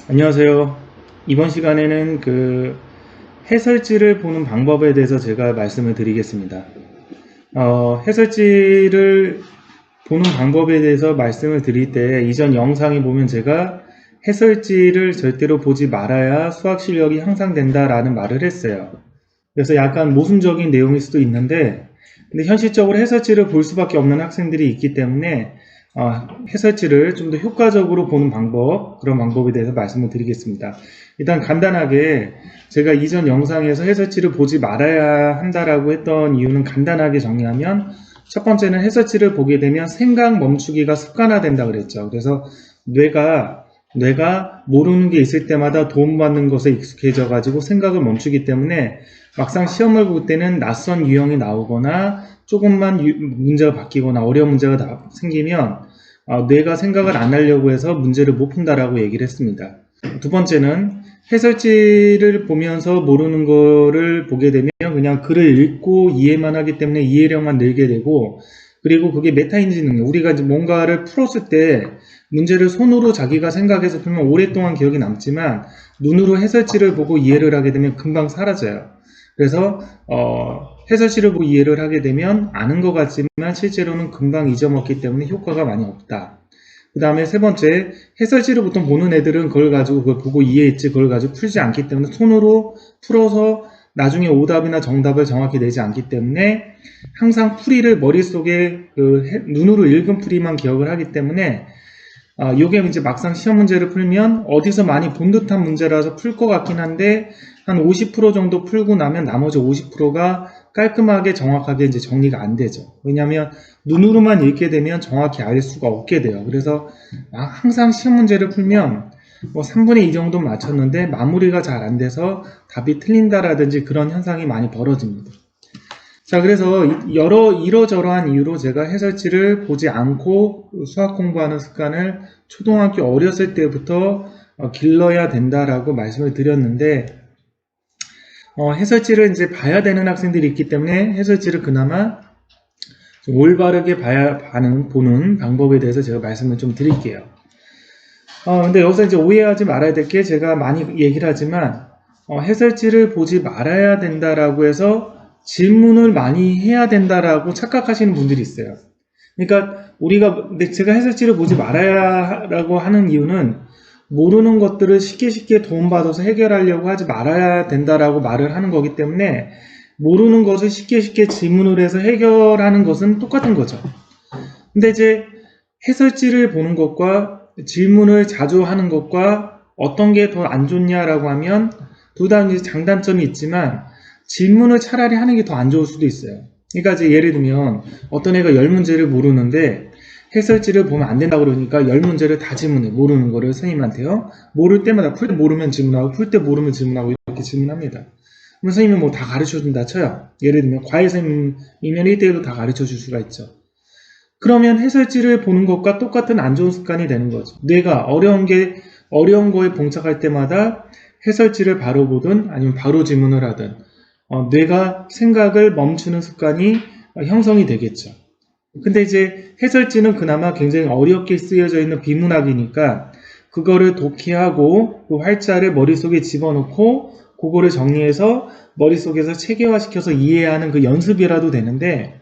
안녕하세요. 이번 시간에는 해설지를 보는 방법에 대해서 제가 말씀을 드리겠습니다. 해설지를 보는 방법에 대해서 말씀을 드릴 때 이전 영상에 보면 제가 해설지를 절대로 보지 말아야 수학 실력이 향상된다라는 말을 했어요. 그래서 약간 모순적인 내용일 수도 있는데, 근데 현실적으로 해설지를 볼 수밖에 없는 학생들이 있기 때문에 해설지를 좀 더 효과적으로 보는 방법, 그런 방법에 대해서 말씀을 드리겠습니다. 일단 간단하게 제가 이전 영상에서 해설지를 보지 말아야 한다라고 했던 이유는 간단하게 정리하면, 첫 번째는 해설지를 보게 되면 생각 멈추기가 습관화된다 그랬죠. 그래서 뇌가 모르는 게 있을 때마다 도움받는 것에 익숙해져 가지고 생각을 멈추기 때문에 막상 시험을 볼 때는 낯선 유형이 나오거나 조금만 문제가 바뀌거나 어려운 문제가 생기면 뇌가 생각을 안 하려고 해서 문제를 못 푼다라고 얘기를 했습니다. 두 번째는 해설지를 보면서 모르는 거를 보게 되면 그냥 글을 읽고 이해만 하기 때문에 이해력만 늘게 되고, 그리고 그게 메타인지 능력, 우리가 이제 뭔가를 풀었을 때 문제를 손으로 자기가 생각해서 풀면 오랫동안 기억이 남지만 눈으로 해설지를 보고 이해를 하게 되면 금방 사라져요. 그래서 해설지를 보고 이해를 하게 되면 아는 것 같지만 실제로는 금방 잊어먹기 때문에 효과가 많이 없다. 그 다음에 세 번째, 해설지를 보통 보는 애들은 그걸 가지고 그걸 보고 이해했지 그걸 가지고 풀지 않기 때문에 손으로 풀어서 나중에 오답이나 정답을 정확히 내지 않기 때문에 항상 풀이를 머릿속에 눈으로 읽은 풀이만 기억을 하기 때문에 요게 이제 막상 시험 문제를 풀면 어디서 많이 본 듯한 문제라서 풀 것 같긴 한데 한 50% 정도 풀고 나면 나머지 50%가 깔끔하게 정확하게 이제 정리가 안 되죠. 왜냐하면 눈으로만 읽게 되면 정확히 알 수가 없게 돼요. 그래서 항상 시험 문제를 풀면 뭐 3분의 2 정도 맞췄는데 마무리가 잘 안 돼서 답이 틀린다라든지 그런 현상이 많이 벌어집니다. 자, 그래서 이러저러한 이유로 제가 해설지를 보지 않고 수학 공부하는 습관을 초등학교 어렸을 때부터 길러야 된다라고 말씀을 드렸는데, 해설지를 이제 봐야 되는 학생들이 있기 때문에 해설지를 그나마 좀 올바르게 보는 방법에 대해서 제가 말씀을 좀 드릴게요. 근데 여기서 이제 오해하지 말아야 될 게, 제가 많이 얘기를 하지만 해설지를 보지 말아야 된다라고 해서 질문을 많이 해야 된다라고 착각하시는 분들이 있어요. 그러니까 제가 해설지를 보지 말아야라고 하는 이유는 모르는 것들을 쉽게 도움받아서 해결하려고 하지 말아야 된다라고 말을 하는 거기 때문에, 모르는 것을 쉽게 질문을 해서 해결하는 것은 똑같은 거죠. 근데 이제 해설지를 보는 것과 질문을 자주 하는 것과 어떤 게 더 안 좋냐라고 하면 둘 다 이제 장단점이 있지만 질문을 차라리 하는 게 더 안 좋을 수도 있어요. 그러니까 이제 예를 들면 어떤 애가 10문제를 모르는데 해설지를 보면 안 된다고 그러니까 10문제를 다 질문해. 모르는 거를 선생님한테요. 모를 때마다 풀 때 모르면 질문하고 풀 때 모르면 질문하고 이렇게 질문합니다. 그럼 선생님이 뭐 다 가르쳐준다 쳐요. 예를 들면 과외 선생님이면 1대1로 다 가르쳐줄 수가 있죠. 그러면 해설지를 보는 것과 똑같은 안 좋은 습관이 되는 거죠. 뇌가 어려운 거에 봉착할 때마다 해설지를 바로 보든 아니면 바로 질문을 하든 뇌가 생각을 멈추는 습관이 형성이 되겠죠. 근데 이제 해설지는 그나마 굉장히 어렵게 쓰여져 있는 비문학이니까 그거를 독해하고 그 활자를 머릿속에 집어넣고 그거를 정리해서 머릿속에서 체계화시켜서 이해하는 그 연습이라도 되는데,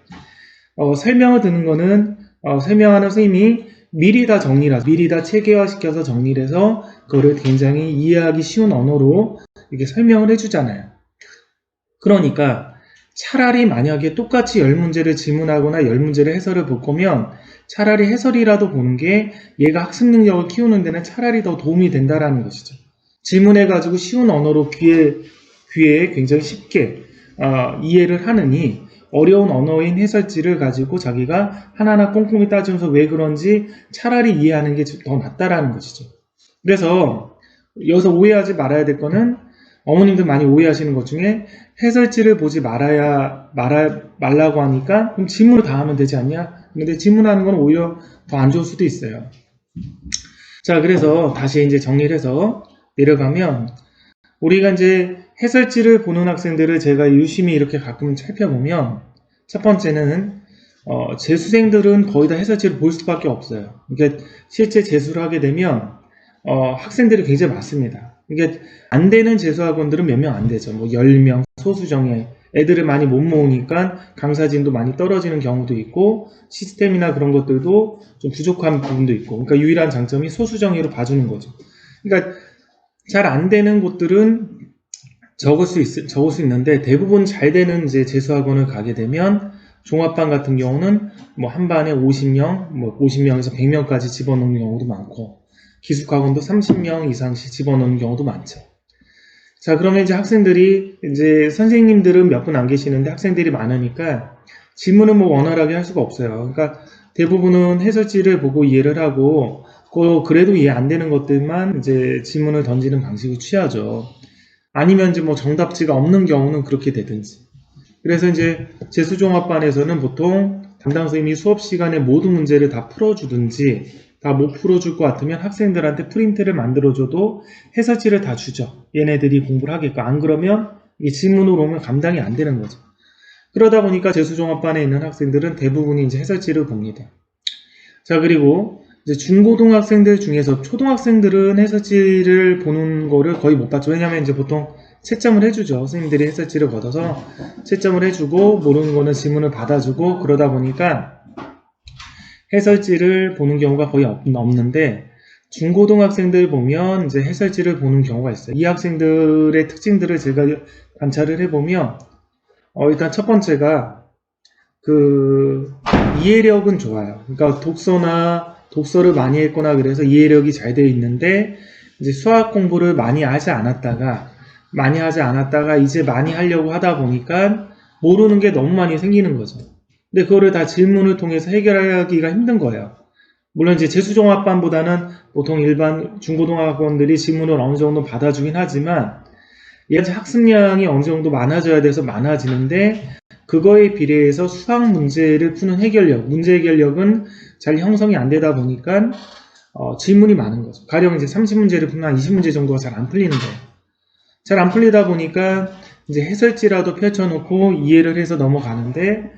설명을 듣는 거는 설명하는 선생님이 미리 다 체계화시켜서 정리를 해서 그거를 굉장히 이해하기 쉬운 언어로 이렇게 설명을 해주잖아요. 그러니까 차라리 만약에 똑같이 10문제를 질문하거나 10문제를 해설을 볼 거면 차라리 해설이라도 보는 게 얘가 학습 능력을 키우는 데는 차라리 더 도움이 된다라는 것이죠. 질문해가지고 쉬운 언어로 귀에 굉장히 쉽게 이해를 하느니 어려운 언어인 해설지를 가지고 자기가 하나하나 꼼꼼히 따지면서 왜 그런지 차라리 이해하는 게 더 낫다라는 것이죠. 그래서 여기서 오해하지 말아야 될 거는, 어머님들 많이 오해하시는 것 중에 해설지를 보지 말라고 하니까 그럼 질문을 다 하면 되지 않냐? 근데 질문하는 건 오히려 더 안 좋을 수도 있어요. 자, 그래서 다시 이제 정리를 해서 내려가면, 우리가 이제 해설지를 보는 학생들을 제가 유심히 이렇게 가끔 살펴보면, 첫 번째는 재수생들은 거의 다 해설지를 볼 수밖에 없어요. 그러니까 실제 재수를 하게 되면 학생들이 굉장히 많습니다. 이게 안 되는 재수학원들은 몇 명 안 되죠. 뭐 10명, 소수정예. 애들을 많이 못 모으니까 강사진도 많이 떨어지는 경우도 있고, 시스템이나 그런 것들도 좀 부족한 부분도 있고, 그러니까 유일한 장점이 소수정예로 봐주는 거죠. 그러니까 잘 안 되는 곳들은 적을 수 있는데, 대부분 잘 되는 이제 재수학원을 가게 되면, 종합반 같은 경우는 뭐 한 반에 50명, 뭐 50명에서 100명까지 집어넣는 경우도 많고, 기숙학원도 30명 이상씩 집어넣는 경우도 많죠. 자, 그러면 이제 학생들이, 이제 선생님들은 몇 분 안 계시는데 학생들이 많으니까 질문을 뭐 원활하게 할 수가 없어요. 그러니까 대부분은 해설지를 보고 이해를 하고, 그래도 이해 안 되는 것들만 이제 질문을 던지는 방식을 취하죠. 아니면 이제 뭐 정답지가 없는 경우는 그렇게 되든지. 그래서 이제 재수종합반에서는 보통 담당 선생님이 수업 시간에 모든 문제를 다 풀어주든지, 다 못 풀어줄 것 같으면 학생들한테 프린트를 만들어줘도 해설지를 다 주죠. 얘네들이 공부를 하게끔. 안 그러면 이게 질문으로 오면 감당이 안 되는 거죠. 그러다 보니까 재수종합반에 있는 학생들은 대부분이 이제 해설지를 봅니다. 자, 그리고 이제 중고등학생들 중에서 초등학생들은 해설지를 보는 거를 거의 못 봤죠. 왜냐면 이제 보통 채점을 해주죠. 선생님들이 해설지를 걷어서 채점을 해주고, 모르는 거는 질문을 받아주고, 그러다 보니까 해설지를 보는 경우가 거의 없는데, 중고등학생들 보면 이제 해설지를 보는 경우가 있어요. 이 학생들의 특징들을 제가 관찰을 해보면, 일단 첫 번째가 이해력은 좋아요. 그러니까 독서를 많이 했거나 그래서 이해력이 잘 되어 있는데, 이제 수학 공부를 많이 하지 않았다가 이제 많이 하려고 하다 보니까 모르는 게 너무 많이 생기는 거죠. 근데 그거를 다 질문을 통해서 해결하기가 힘든 거예요. 물론 이제 재수종합반보다는 보통 일반 중고등학원들이 질문을 어느 정도 받아주긴 하지만, 얘가 학습량이 어느 정도 많아져야 돼서 많아지는데, 그거에 비례해서 수학 문제를 푸는 문제 해결력은 잘 형성이 안 되다 보니까 질문이 많은 거죠. 가령 이제 30문제를 풀면 한 20문제 정도가 잘 안 풀리는 거예요. 잘 안 풀리다 보니까 이제 해설지라도 펼쳐놓고 이해를 해서 넘어가는데,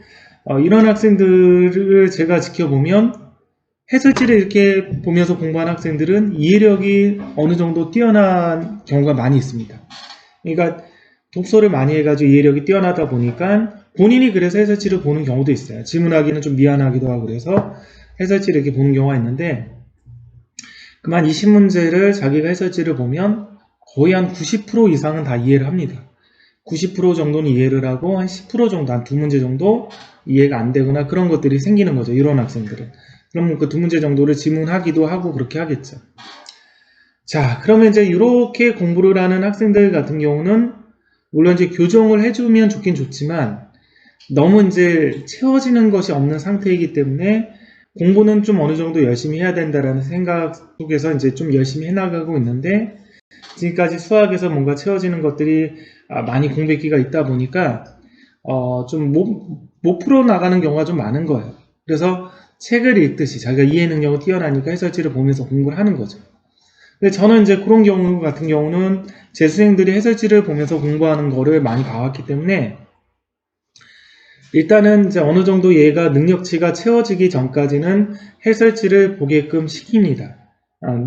이런 학생들을 제가 지켜보면 해설지를 이렇게 보면서 공부한 학생들은 이해력이 어느 정도 뛰어난 경우가 많이 있습니다. 그러니까 독서를 많이 해가지고 이해력이 뛰어나다 보니까 본인이 그래서 해설지를 보는 경우도 있어요. 질문하기는 좀 미안하기도 하고 그래서 해설지를 이렇게 보는 경우가 있는데, 그만 20문제를 자기가 해설지를 보면 거의 한 90% 이상은 다 이해를 합니다. 90% 정도는 이해를 하고 한 10% 정도, 한 2문제 정도 이해가 안 되거나 그런 것들이 생기는 거죠. 이런 학생들은. 그럼 그 2문제 정도를 지문하기도 하고 그렇게 하겠죠. 자, 그러면 이제 이렇게 공부를 하는 학생들 같은 경우는 물론 이제 교정을 해주면 좋긴 좋지만 너무 이제 채워지는 것이 없는 상태이기 때문에 공부는 좀 어느 정도 열심히 해야 된다라는 생각 속에서 이제 좀 열심히 해나가고 있는데, 지금까지 수학에서 뭔가 채워지는 것들이 많이 공백기가 있다 보니까 좀 못 풀어나가는 경우가 좀 많은 거예요. 그래서 책을 읽듯이 자기가 이해 능력이 뛰어나니까 해설지를 보면서 공부를 하는 거죠. 근데 저는 이제 그런 경우 같은 경우는 재수생들이 해설지를 보면서 공부하는 거를 많이 봐왔기 때문에, 일단은 이제 어느 정도 얘가 능력치가 채워지기 전까지는 해설지를 보게끔 시킵니다.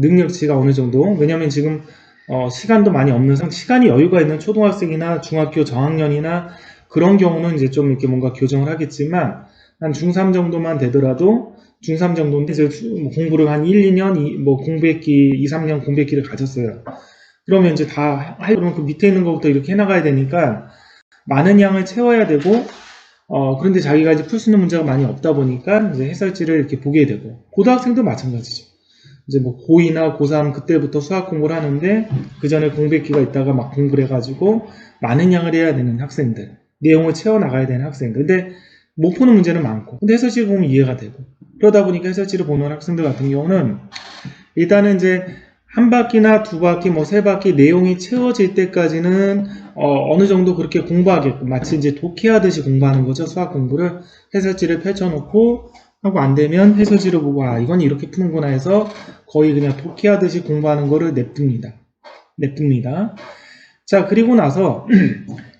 능력치가 어느 정도. 왜냐면 지금 시간도 많이 없는 시간이 여유가 있는 초등학생이나 중학교 저학년이나 그런 경우는 이제 좀 이렇게 뭔가 교정을 하겠지만, 한 중3 정도만 되더라도, 중3 정도인데 이제 공부를 한 1, 2년, 공백기, 2, 3년 공백기를 가졌어요. 그러면 이제 다 하려면 그 밑에 있는 것부터 이렇게 해나가야 되니까 많은 양을 채워야 되고, 그런데 자기가 이제 풀 수 있는 문제가 많이 없다 보니까 이제 해설지를 이렇게 보게 되고, 고등학생도 마찬가지죠. 이제 고2나 고3 그때부터 수학 공부를 하는데, 그 전에 공백기가 있다가 막 공부를 해가지고 많은 양을 해야 되는 학생들, 내용을 채워나가야 되는 학생들. 근데 못 푸는 문제는 많고, 근데 해설지를 보면 이해가 되고, 그러다 보니까 해설지를 보는 학생들 같은 경우는 일단은 이제 한 바퀴나 두 바퀴, 세 바퀴 내용이 채워질 때까지는 어느 정도 그렇게 공부하게끔, 마치 이제 독해하듯이 공부하는 거죠. 수학 공부를 해설지를 펼쳐놓고 하고 안 되면 해설지를 보고 이건 이렇게 푸는구나 해서 거의 그냥 독해하듯이 공부하는 거를 냅둡니다. 자, 그리고 나서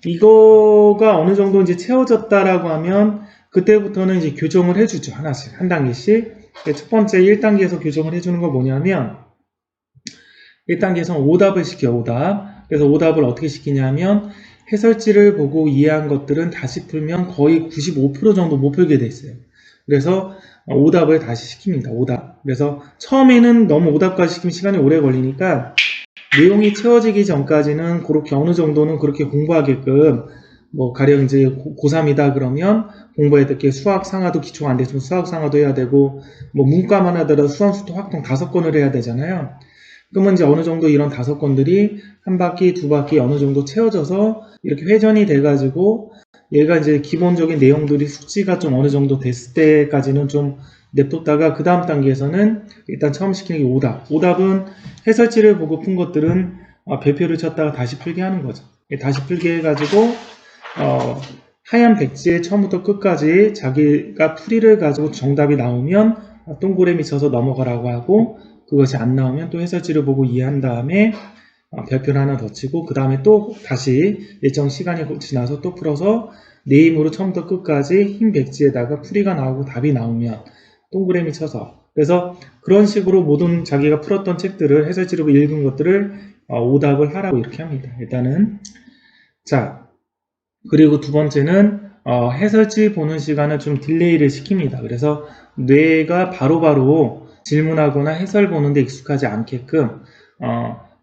이거가 어느 정도 이제 채워졌다라고 하면 그때부터는 이제 교정을 해주죠. 하나씩, 한 단계씩. 첫 번째 1단계에서 교정을 해주는 건 뭐냐면, 1단계에서는 오답을 시켜요. 오답. 그래서 오답을 어떻게 시키냐면 해설지를 보고 이해한 것들은 다시 풀면 거의 95% 정도 못 풀게 돼 있어요. 그래서 오답을 다시 시킵니다. 오답. 그래서 처음에는 너무 오답까지 시키면 시간이 오래 걸리니까 내용이 채워지기 전까지는 그렇게 어느 정도는 그렇게 공부하게끔 뭐 가령 이제 고3이다 그러면 공부해야 될 게 수학 상하도 기초가 안 됐으면 수학 상하도 해야 되고 뭐 문과만 하더라도 수험수도 확통 5건을 해야 되잖아요. 그러면 이제 어느 정도 이런 5건들이 한 바퀴, 두 바퀴 어느 정도 채워져서 이렇게 회전이 돼가지고 얘가 이제 기본적인 내용들이 숙지가 좀 어느 정도 됐을 때까지는 좀 냅뒀다가 그 다음 단계에서는 일단 처음 시키는 게 오답. 오답은 해설지를 보고 푼 것들은 별표를 쳤다가 다시 풀게 하는 거죠. 다시 풀게 해가지고 하얀 백지에 처음부터 끝까지 자기가 풀이를 가지고 정답이 나오면 동그라미 쳐서 넘어가라고 하고 그것이 안 나오면 또 해설지를 보고 이해한 다음에 별표를 하나 더 치고 그 다음에 또 다시 일정 시간이 지나서 또 풀어서 내 힘으로 처음부터 끝까지 흰 백지에다가 풀이가 나오고 답이 나오면 동그라미 쳐서 그래서 그런 식으로 모든 자기가 풀었던 책들을 해설지를 읽은 것들을 오답을 하라고 이렇게 합니다. 일단은 자 그리고 두 번째는 해설지 보는 시간을 좀 딜레이를 시킵니다. 그래서 뇌가 바로바로 질문하거나 해설 보는데 익숙하지 않게끔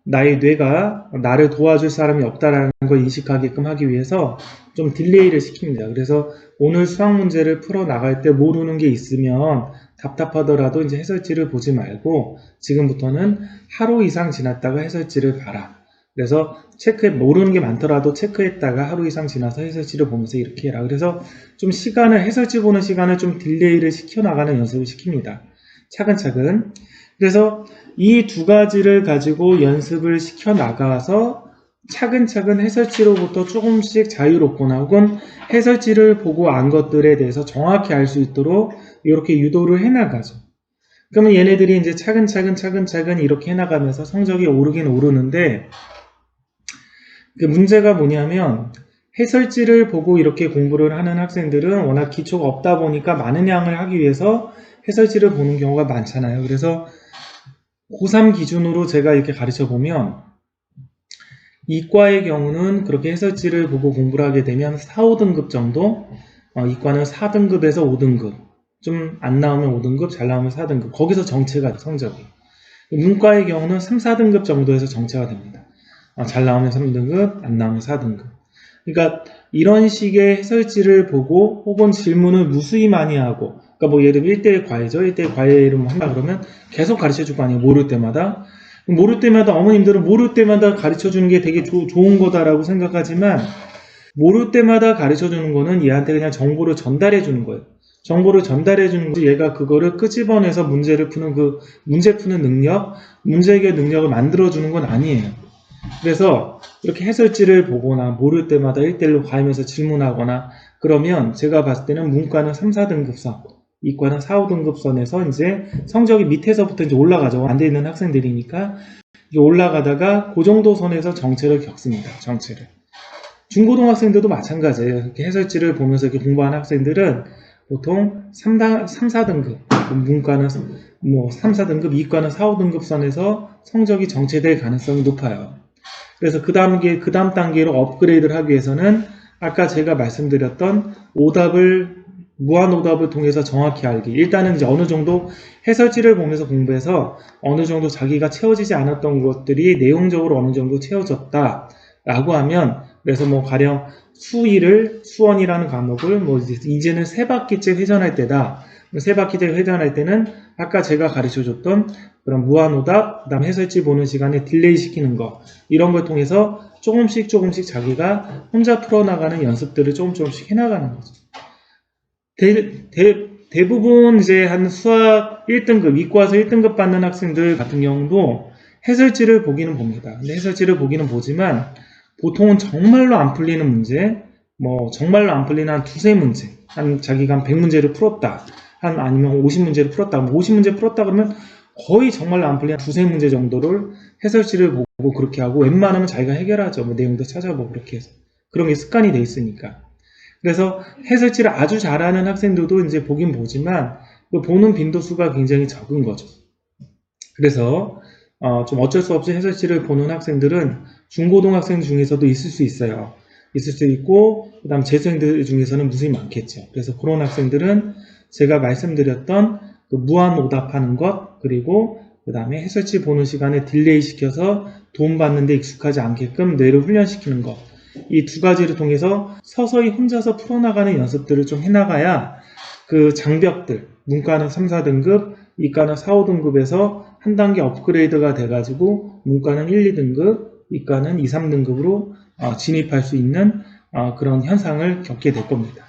나의 뇌가 나를 도와줄 사람이 없다라는 걸 인식하게끔 하기 위해서 좀 딜레이를 시킵니다. 그래서 오늘 수학 문제를 풀어 나갈 때 모르는 게 있으면 답답하더라도 이제 해설지를 보지 말고 지금부터는 하루 이상 지났다가 해설지를 봐라. 그래서 모르는 게 많더라도 체크했다가 하루 이상 지나서 해설지를 보면서 이렇게 해라. 그래서 좀 해설지 보는 시간을 좀 딜레이를 시켜나가는 연습을 시킵니다. 차근차근. 그래서 이 두 가지를 가지고 연습을 시켜나가서 차근차근 해설지로부터 조금씩 자유롭거나 혹은 해설지를 보고 안 것들에 대해서 정확히 알 수 있도록 이렇게 유도를 해나가죠. 그러면 얘네들이 이제 차근차근 이렇게 해나가면서 성적이 오르긴 오르는데 그 문제가 뭐냐면 해설지를 보고 이렇게 공부를 하는 학생들은 워낙 기초가 없다 보니까 많은 양을 하기 위해서 해설지를 보는 경우가 많잖아요. 그래서 고3 기준으로 제가 이렇게 가르쳐 보면 이과의 경우는 그렇게 해설지를 보고 공부를 하게 되면 4, 5등급 정도 이과는 4등급에서 5등급 좀 안 나오면 5등급 잘 나오면 4등급 거기서 정체가 성적이 문과의 경우는 3, 4등급 정도에서 정체가 됩니다. 잘 나오면 3등급 안 나오면 4등급 그러니까 이런 식의 해설지를 보고 혹은 질문을 무수히 많이 하고 그러니까 뭐 예를 들면 1대1 과외죠. 1대1 과외를 한다 그러면 계속 가르쳐 줄 거 아니에요. 모를 때마다 어머님들은 모를 때마다 가르쳐 주는 게 되게 좋은 거다라고 생각하지만 모를 때마다 가르쳐 주는 거는 얘한테 그냥 정보를 전달해 주는 거예요. 정보를 전달해 주는 거지 얘가 그거를 끄집어내서 문제를 푸는 그 문제 푸는 능력, 문제 해결 능력을 만들어 주는 건 아니에요. 그래서 이렇게 해설지를 보거나 모를 때마다 1대1로 과외면서 질문하거나 그러면 제가 봤을 때는 문과는 3, 4등급선, 이과는 4, 5등급선에서 이제 성적이 밑에서부터 이제 올라가죠. 안 돼 있는 학생들이니까 올라가다가 그 정도 선에서 정체를 겪습니다. 정체를. 중고등학생들도 마찬가지예요. 이렇게 해설지를 보면서 이렇게 공부하는 학생들은 보통 3, 4등급, 문과는 뭐 3, 4등급, 이과는 4, 5등급 선에서 성적이 정체될 가능성이 높아요. 그래서 그 다음 단계로 업그레이드를 하기 위해서는 아까 제가 말씀드렸던 무한 오답을 통해서 정확히 알기. 일단은 이제 어느 정도 해설지를 보면서 공부해서 어느 정도 자기가 채워지지 않았던 것들이 내용적으로 어느 정도 채워졌다라고 하면 그래서 뭐 가령 수원이라는 과목을 뭐 이제는 3바퀴째 회전할 때다. 3바퀴째 회전할 때는 아까 제가 가르쳐줬던 그런 무한오답, 그다음 해설지 보는 시간에 딜레이 시키는 거 이런 걸 통해서 조금씩 자기가 혼자 풀어나가는 연습들을 조금씩 해나가는 거죠. 대부분 이제 한 수학 1등급, 이과에서 1등급 받는 학생들 같은 경우도 해설지를 보기는 봅니다. 근데 해설지를 보기는 보지만 보통은 정말로 안 풀리는 문제, 뭐 정말로 안 풀리는 한 2-3 문제, 자기가 한 100문제를 풀었다, 아니면 50문제를 풀었다, 50문제 풀었다 그러면 거의 정말로 안 풀리는 2-3 문제 정도를 해설지를 보고 그렇게 하고 웬만하면 자기가 해결하죠. 뭐 내용도 찾아보고 그렇게 해서 그런 게 습관이 돼 있으니까. 그래서 해설지를 아주 잘하는 학생들도 이제 보긴 보지만 그 보는 빈도수가 굉장히 적은 거죠. 그래서 좀 어쩔 수 없이 해설지를 보는 학생들은 중고등학생 중에서도 있을 수 있어요. 있을 수 있고, 그 다음 재수생들 중에서는 무수히 많겠죠. 그래서 그런 학생들은 제가 말씀드렸던 그 무한 오답하는 것, 그리고 그 다음에 해설지 보는 시간에 딜레이 시켜서 도움 받는데 익숙하지 않게끔 뇌를 훈련시키는 것. 이 두 가지를 통해서 서서히 혼자서 풀어나가는 연습들을 좀 해나가야 그 장벽들, 문과는 3, 4등급, 이과는 4, 5등급에서 한 단계 업그레이드가 돼가지고 문과는 1, 2등급, 이과는 2, 3등급으로 진입할 수 있는 그런 현상을 겪게 될 겁니다.